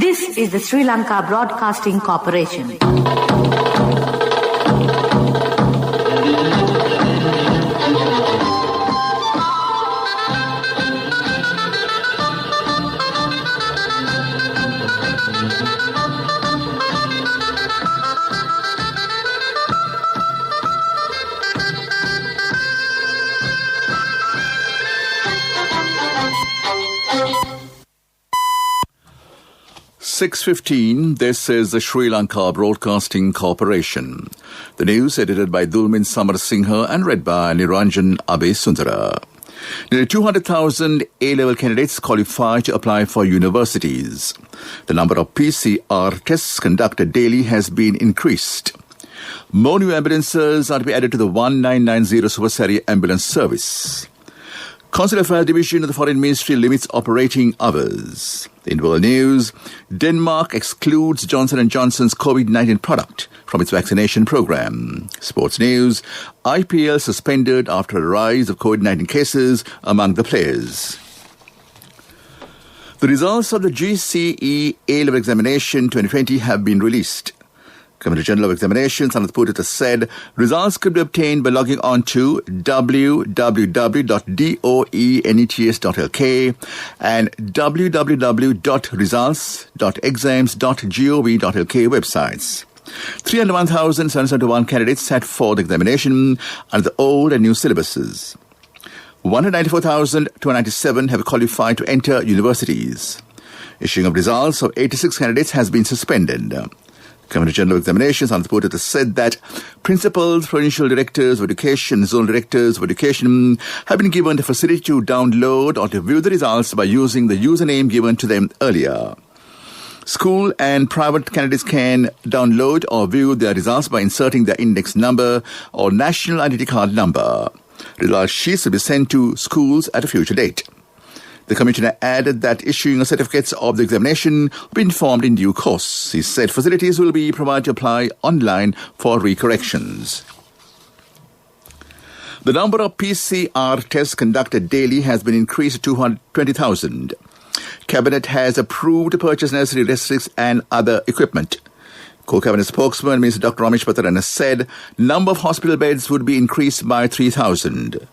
This is the Sri Lanka Broadcasting Corporation. .6:15, this is the Sri Lanka Broadcasting Corporation. The news edited by Dulmin Samarasinghe and read by Niranjan Abesundara. Nearly 200,000 A-level candidates qualify to apply for universities. The number of PCR tests conducted daily has been increased. More new ambulances are to be added to the 1990 Supersari ambulance service. Consular Affairs Division of the Foreign Ministry limits operating hours. In world news, Denmark excludes Johnson & Johnson's COVID-19 product from its vaccination program. Sports news, IPL suspended after a rise of COVID-19 cases among the players. The results of the GCE A-level examination 2020 have been released. Commissioner General of Examinations, Anand Putit, has said results could be obtained by logging on to www.doenets.lk and www.results.exams.gov.lk websites. 301,771 candidates sat for the examination under the old and new syllabuses. 194,297 have qualified to enter universities. Issuing of results of 86 candidates has been suspended. Commissioner General of Examinations, Anand Putit, has said that principals, provincial directors of education, zonal directors of education have been given the facility to download or to view the results by using the username given to them earlier. School and private candidates can download or view their results by inserting their index number or national identity card number. Result sheets will be sent to schools at a future date. The Commissioner added that issuing of certificates of the examination will be informed in due course. He said facilities will be provided to apply online for recorrections. The number of PCR tests conducted daily has been increased to 220,000. Cabinet has approved to purchase necessary restricts and other equipment. Co-Cabinet spokesman Mr. Dr. Ramesh Patharan has said number of hospital beds would be increased by 3,000.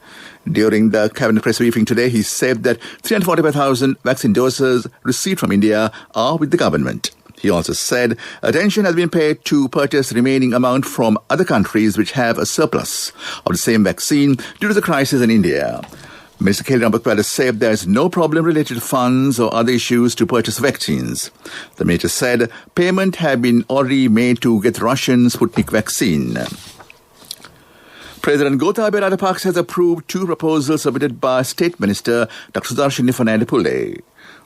During the Cabinet press briefing today, he said that 345,000 vaccine doses received from India are with the government. He also said attention has been paid to purchase remaining amount from other countries which have a surplus of the same vaccine due to the crisis in India. Minister K. Rambakwala said there is no problem related to funds or other issues to purchase vaccines. The minister said payment had been already made to get Russian Sputnik vaccine. President Gotabaya Rajapaksa has approved two proposals submitted by State Minister Dr. Sudarshini Fernandes-Pulle.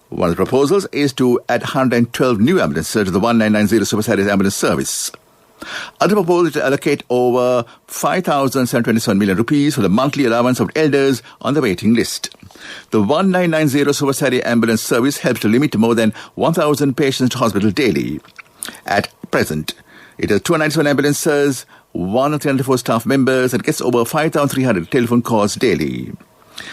One of the proposals is to add 112 new ambulances to the 1990 Supersari ambulance service. Other proposal is to allocate over 5,727 million rupees for the monthly allowance of elders on the waiting list. The 1990 Supersari ambulance service helps to limit more than 1,000 patients to hospital daily. At present, it has 297 ambulances, 194 staff members, and gets over 5,300 telephone calls daily.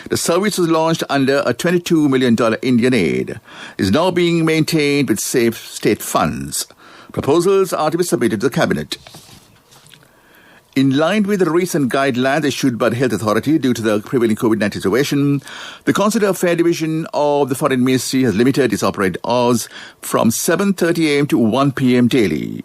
The service was launched under a $22 million Indian aid. It is now being maintained with safe state funds. Proposals are to be submitted to the Cabinet. In line with the recent guidelines issued by the Health Authority due to the prevailing COVID-19 situation, the Consular Affairs Division of the Foreign Ministry has limited its operating hours from 7:30 a.m. to 1 p.m. daily.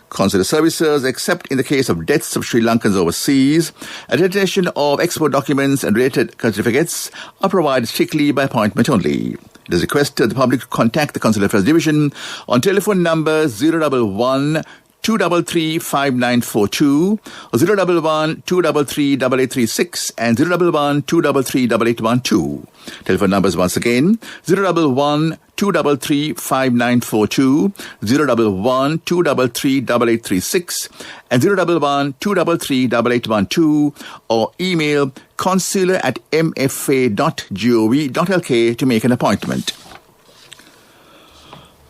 Consular services, except in the case of deaths of Sri Lankans overseas, attestation of export documents and related certificates are provided strictly by appointment only. It is requested the public to contact the Consular Affairs Division on telephone number 011 233 5942 or 011 233 8836 and 011 233 8812. Telephone numbers once again 011 233 5942, 011 233 8836 and 011 233 8812 or email consular@mfa.gov.lk to make an appointment.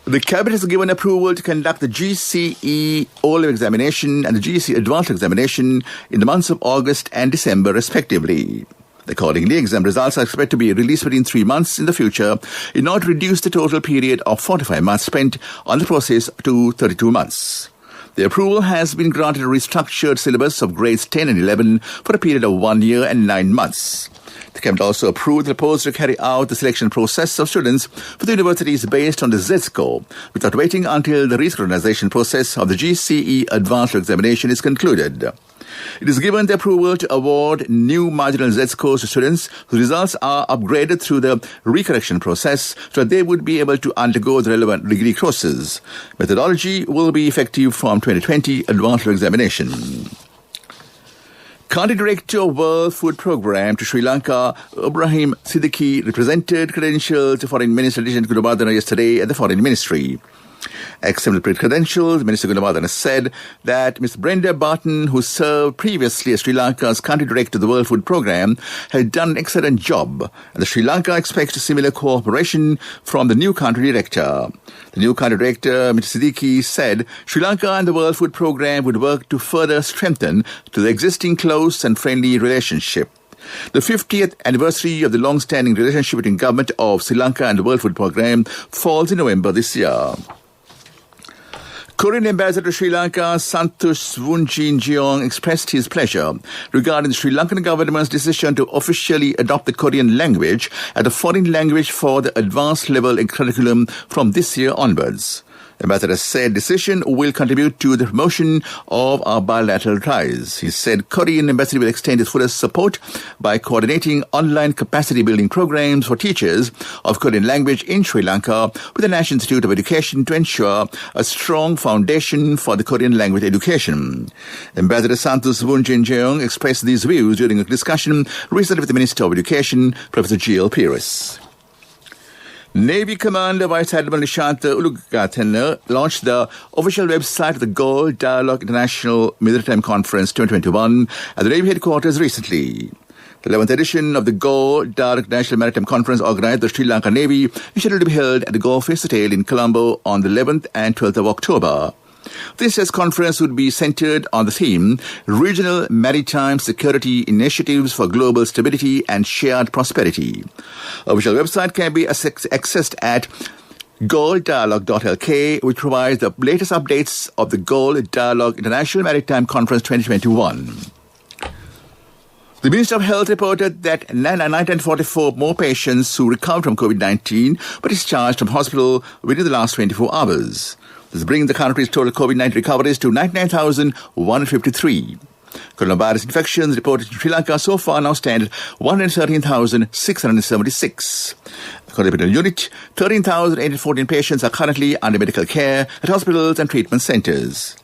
The Cabinet has given approval to conduct the GCE O-level examination and the GCE Advanced examination in the months of August and December, respectively. Accordingly, exam results are expected to be released within 3 months in the future in order to reduce the total period of 45 months spent on the process to 32 months. The approval has been granted a restructured syllabus of grades 10 and 11 for a period of 1 year and 9 months. The cabinet also approved the proposal to carry out the selection process of students for the universities based on the Z-score, without waiting until the rescrutinisation process of the GCE advanced examination is concluded. It is given the approval to award new marginal Z-scores to students whose results are upgraded through the recorrection process so that they would be able to undergo the relevant degree courses. Methodology will be effective from 2020 advanced examination. Country Director of World Food Programme to Sri Lanka, Ibrahim Siddiqui, represented credentials to Foreign Minister Aditya Gunawardena yesterday at the Foreign Ministry. Accepted credentials, Minister Gunawardena said that Ms. Brenda Barton, who served previously as Sri Lanka's country director of the World Food Programme, had done an excellent job, and the Sri Lanka expects a similar cooperation from the new country director. The new country director, Mr. Siddiqui, said Sri Lanka and the World Food Programme would work to further strengthen the existing close and friendly relationship. The 50th anniversary of the long-standing relationship between government of Sri Lanka and the World Food Programme falls in November this year. Korean Ambassador to Sri Lanka, Santosh Woonjin-jeong, expressed his pleasure regarding the Sri Lankan government's decision to officially adopt the Korean language as a foreign language for the advanced level curriculum from this year onwards. The ambassador said decision will contribute to the promotion of our bilateral ties. He said Korean embassy will extend its fullest support by coordinating online capacity building programs for teachers of Korean language in Sri Lanka with the National Institute of Education to ensure a strong foundation for the Korean language education. Ambassador Santosh Woonjin-jeong expressed these views during a discussion recently with the Minister of Education, Professor G.L. Pires. Navy Commander Vice Admiral Nishanta Ulugatana launched the official website of the Gold Dialogue International Maritime Conference 2021 at the Navy headquarters recently. The 11th edition of the Gold Dialogue International Maritime Conference organized by the Sri Lanka Navy is scheduled to be held at the Golf Face Hotel in Colombo on the 11th and 12th of October. This year's conference would be centered on the theme Regional Maritime Security Initiatives for Global Stability and Shared Prosperity. Official website can be accessed at golddialogue.lk, which provides the latest updates of the Gold Dialogue International Maritime Conference 2021. The Minister of Health reported that 944 more patients who recovered from COVID-19 were discharged from hospital within the last 24 hours. This brings the country's total COVID-19 recoveries to 99,153. Coronavirus infections reported in Sri Lanka so far now stand at 113,676. According to the unit, 13,814 patients are currently under medical care at hospitals and treatment centres.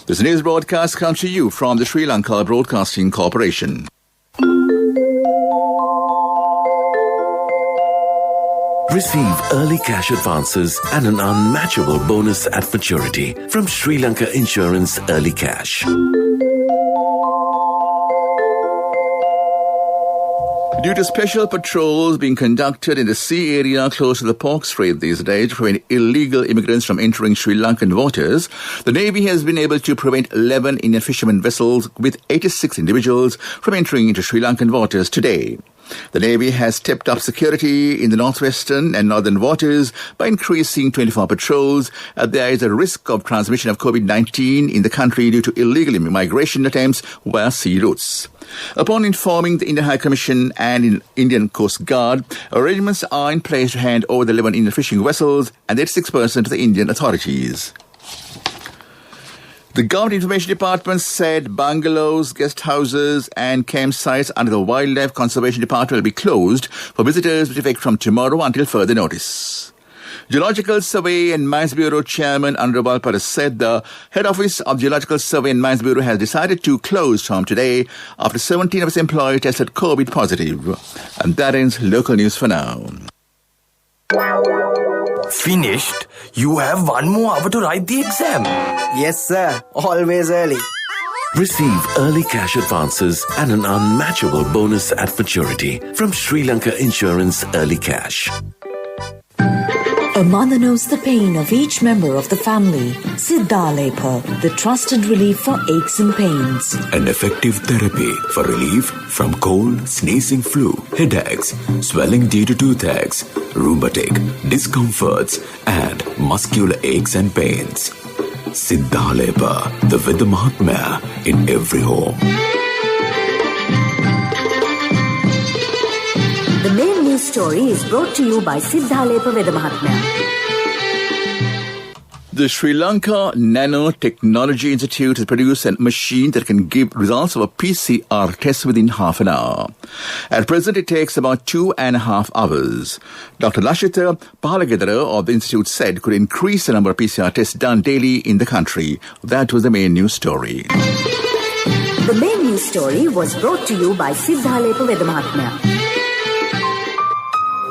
This news broadcast comes to you from the Sri Lanka Broadcasting Corporation. Receive early cash advances and an unmatchable bonus at maturity from Sri Lanka Insurance Early Cash. Due to special patrols being conducted in the sea area close to the Pork Strait these days to prevent illegal immigrants from entering Sri Lankan waters, the Navy has been able to prevent 11 Indian fishermen vessels with 86 individuals from entering into Sri Lankan waters today. The Navy has stepped up security in the northwestern and northern waters by increasing 24 patrols as there is a risk of transmission of COVID-19 in the country due to illegal immigration attempts via sea routes. Upon informing the Indian High Commission and Indian Coast Guard, arrangements are in place to hand over the 11 Indian fishing vessels and 86% to the Indian authorities. The Government Information Department said bungalows, guest houses and campsites under the Wildlife Conservation Department will be closed for visitors with effect from tomorrow until further notice. Geological Survey and Mines Bureau Chairman Anurabal Paras said the head office of Geological Survey and Mines Bureau has decided to close from today after 17 of its employees tested COVID positive. And that ends local news for now. Finished? You have 1 more hour to write the exam. Yes, sir. Always early. Receive early cash advances and an unmatchable bonus at maturity from Sri Lanka Insurance Early Cash. A mother knows the pain of each member of the family. Siddhalepa, the trusted relief for aches and pains. An effective therapy for relief from cold, sneezing, flu, headaches, swelling due to toothaches, rheumatic, discomforts, and muscular aches and pains. Siddhalepa, the Veda Mahatmya in every home. The main news story is brought to you by Siddhalepa Veda Mahatmya. The Sri Lanka Nanotechnology Institute has produced a machine that can give results of a PCR test within half an hour. At present, it takes about 2.5 hours. Dr. Lashita Palagedara of the institute said could increase the number of PCR tests done daily in the country. That was the main news story. The main news story was brought to you by Siddhalepa Veda Mahatmya.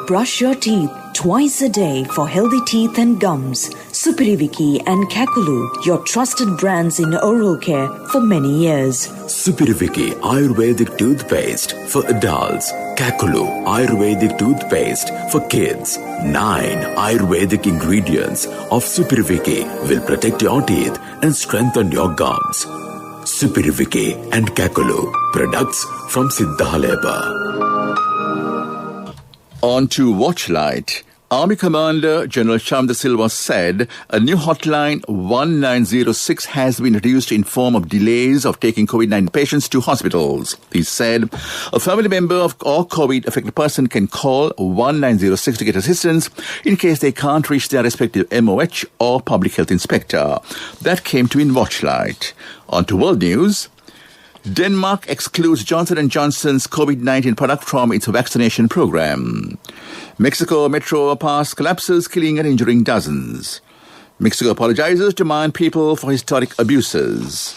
Brush your teeth twice a day for healthy teeth and gums. Supiriviki and Kakulu, your trusted brands in oral care for many years. Supiriviki Ayurvedic toothpaste for adults. Kakulu Ayurvedic toothpaste for kids. 9 Ayurvedic ingredients of Supiriviki will protect your teeth and strengthen your gums. Supiriviki and Kakulu, products from Siddhalepa. On to Watchlight. Army Commander General Shamda Silva said a new hotline 1906 has been introduced to inform of delays of taking COVID-19 patients to hospitals. He said a family member or COVID-affected person can call 1906 to get assistance in case they can't reach their respective MOH or public health inspector. That came to in Watchlight. On to world news. Denmark excludes Johnson & Johnson's COVID-19 product from its vaccination program. Mexico metro overpass collapses, killing and injuring dozens. Mexico apologizes to Mayan people for historic abuses.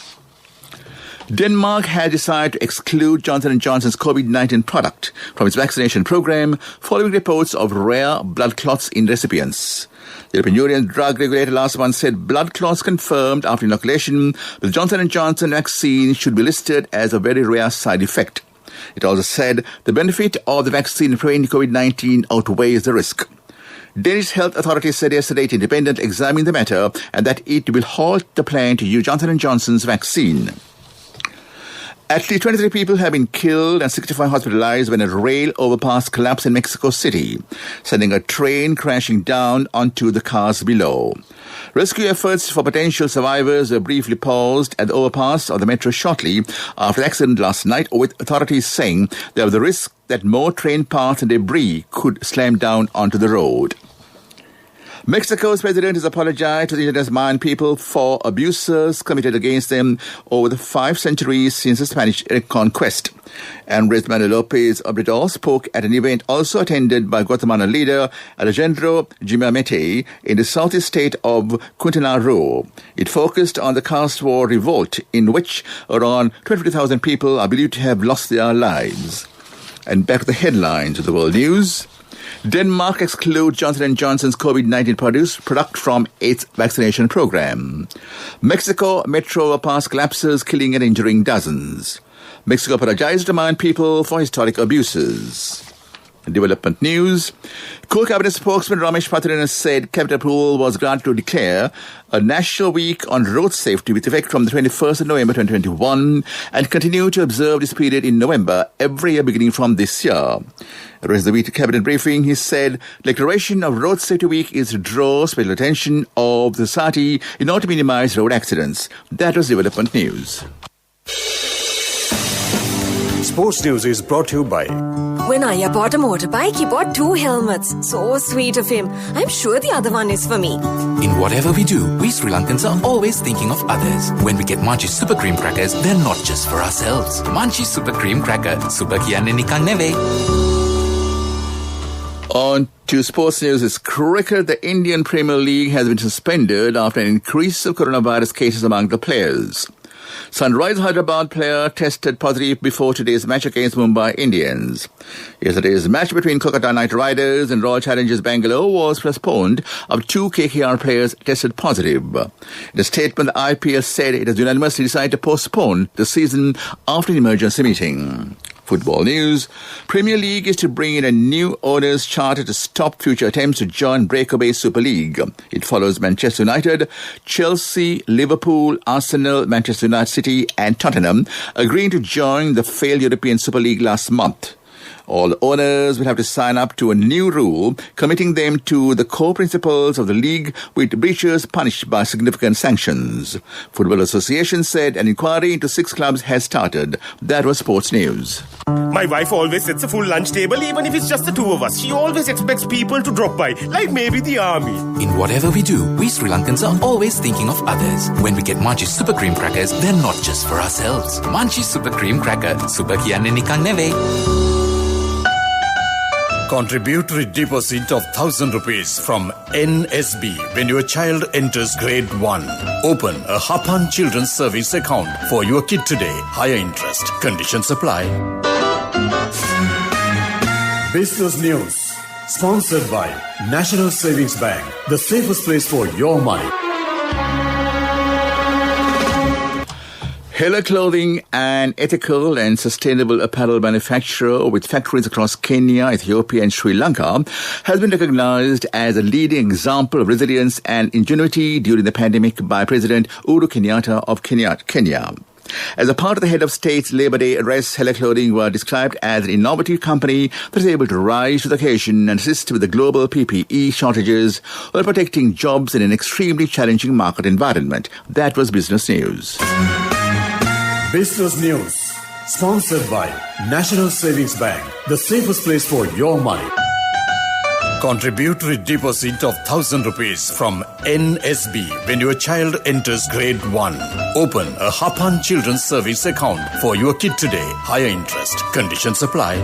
Denmark has decided to exclude Johnson & Johnson's COVID-19 product from its vaccination program following reports of rare blood clots in recipients. The European Union drug regulator last month said blood clots confirmed after inoculation with the Johnson & Johnson vaccine should be listed as a very rare side effect. It also said the benefit of the vaccine in preventing COVID-19 outweighs the risk. Danish health authorities said yesterday it independently examined the matter and that it will halt the plan to use Johnson & Johnson's vaccine. At least 23 people have been killed and 65 hospitalized when a rail overpass collapsed in Mexico City, sending a train crashing down onto the cars below. Rescue efforts for potential survivors were briefly paused at the overpass of the metro shortly after the accident last night, with authorities saying there was the risk that more train parts and debris could slam down onto the road. Mexico's president has apologized to the indigenous Mayan people for abuses committed against them over the 5 centuries since the Spanish conquest. Andrés Manuel López Obrador spoke at an event also attended by Guatemalan leader Alejandro Gimenete in the southeast state of Quintana Roo. It focused on the caste war revolt in which around 20,000 people are believed to have lost their lives. And back to the headlines of the world news. Denmark excludes Johnson & Johnson's COVID-19 product from its vaccination program. Mexico metro overpass collapses, killing and injuring dozens. Mexico apologized to Mayan people for historic abuses. Development news. Core Cabinet spokesman Ramesh Patrana said cabinet approval was granted to declare a national week on road safety with effect from the 21st of November 2021 and continue to observe this period in November every year beginning from this year. During the week cabinet briefing, he said declaration of Road Safety Week is to draw special attention of the society in order to minimize road accidents. That was development news. Sports News is brought to you by... When Aya bought a motorbike, he bought 2 helmets. So sweet of him. I'm sure the other one is for me. In whatever we do, we Sri Lankans are always thinking of others. When we get Munchie Super Cream Crackers, they're not just for ourselves. Munchie Super Cream Cracker. Super kiyanne nikang neve. On to sports news is cricket. The Indian Premier League has been suspended after an increase of coronavirus cases among the players. Sunrisers Hyderabad player tested positive before today's match against Mumbai Indians. Yesterday's match between Kolkata Knight Riders and Royal Challengers Bangalore was postponed after 2 KKR players tested positive. In a statement, the IPL said it has unanimously decided to postpone the season after an emergency meeting. Football news. Premier League is to bring in a new owners' charter to stop future attempts to join breakaway Super League. It follows Manchester United, Chelsea, Liverpool, Arsenal, Manchester United City and Tottenham agreeing to join the failed European Super League last month. All owners will have to sign up to a new rule committing them to the core principles of the league, with breaches punished by significant sanctions. Football Association said an inquiry into 6 clubs has started. That was sports news. My wife always sets a full lunch table, even if it's just the two of us. She always expects people to drop by, like maybe the army. In whatever we do, we Sri Lankans are always thinking of others. When we get Munchie Super Cream Crackers, they're not just for ourselves. Munchie Super Cream Cracker. Super kiyanne nikang neve. Contributory deposit of 1,000 rupees from NSB when your child enters grade 1. Open a Hapan Children's Service account for your kid today. Higher interest. Conditions apply. Business News. Sponsored by National Savings Bank. The safest place for your money. Hela Clothing, an ethical and sustainable apparel manufacturer with factories across Kenya, Ethiopia and Sri Lanka, has been recognized as a leading example of resilience and ingenuity during the pandemic by President Uhuru Kenyatta of Kenya. As a part of the head of state's Labor Day address, Hela Clothing were described as an innovative company that is able to rise to the occasion and assist with the global PPE shortages while protecting jobs in an extremely challenging market environment. That was Business News. Business News. Sponsored by National Savings Bank. The safest place for your money. Contributory deposit of 1,000 rupees from NSB when your child enters grade 1. Open a Hapan Children's Service account for your kid today. Higher interest. Conditions apply.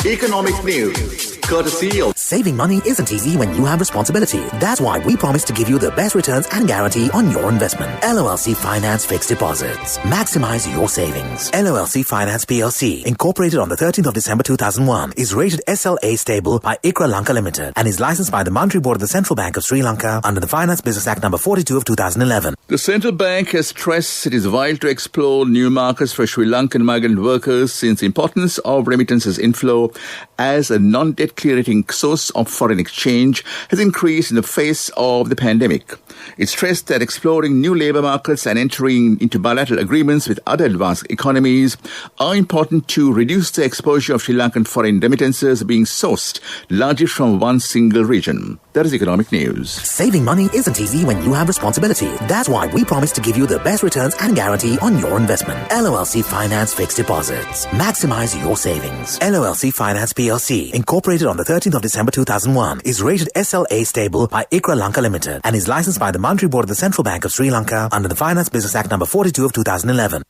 Economic news. Courtesy of Saving money isn't easy when you have responsibility. That's why we promise to give you the best returns and guarantee on your investment. LOLC Finance Fixed Deposits. Maximize your savings. LOLC Finance PLC, incorporated on the 13th of December 2001, is rated SLA stable by ICRA Lanka Limited and is licensed by the Monetary Board of the Central Bank of Sri Lanka under the Finance Business Act number 42 of 2011. The central bank has stressed it is vital to explore new markets for Sri Lankan migrant workers since the importance of remittances inflow as a non-debt clearing source of foreign exchange has increased in the face of the pandemic. It stressed that exploring new labour markets and entering into bilateral agreements with other advanced economies are important to reduce the exposure of Sri Lankan foreign remittances being sourced largely from one single region. That is economic news. Saving money isn't easy when you have responsibility. That's why we promise to give you the best returns and guarantee on your investment. LOLC Finance Fixed Deposits. Maximize your savings. LOLC Finance PLC, incorporated on the 13th of December 2001, is rated SLA stable by ICRA Lanka Limited and is licensed by the Monetary Board of the Central Bank of Sri Lanka under the Finance Business Act number 42 of 2011.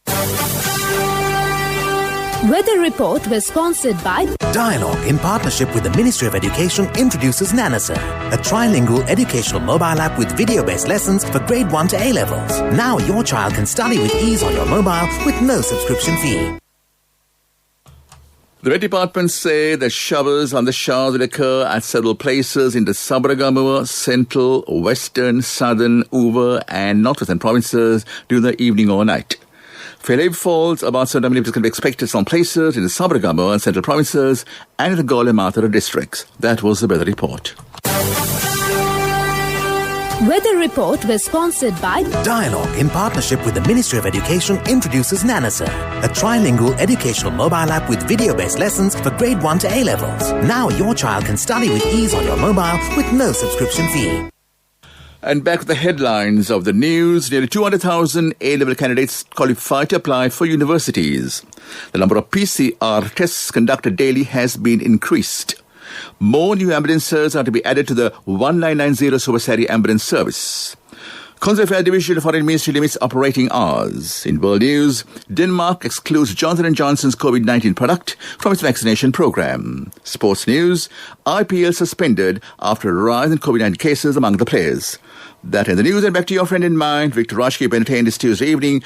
Weather Report was sponsored by Dialogue, in partnership with the Ministry of Education, introduces Nanasa, a trilingual educational mobile app with video-based lessons for grade 1 to A-levels. Now your child can study with ease on your mobile with no subscription fee. The Met Department say that showers on the showers will occur at several places in the Sabaragamuwa, Central, Western, Southern, Uva and Northwestern provinces during the evening or night. Fair falls about 7 millimeters can be expected some places in the Sabaragamuwa and Central provinces and in the Golemathura districts. That was the weather report. Weather Report was sponsored by Dialogue, in partnership with the Ministry of Education, introduces Nanasa, a trilingual educational mobile app with video-based lessons for grade 1 to A-levels. Now your child can study with ease on your mobile with no subscription fee. And back to the headlines of the news. Nearly 200,000 A-level candidates qualify to apply for universities. The number of PCR tests conducted daily has been increased. More new ambulances are to be added to the 1990 Super Sari ambulance service. Consular Affairs Division of Foreign Ministry limits operating hours. In world news, Denmark excludes Johnson & Johnson's COVID-19 product from its vaccination program. Sports news, IPL suspended after a rise in COVID-19 cases among the players. That in the news, and back to your friend in mind, Victor Raj, keep entertained this Tuesday evening.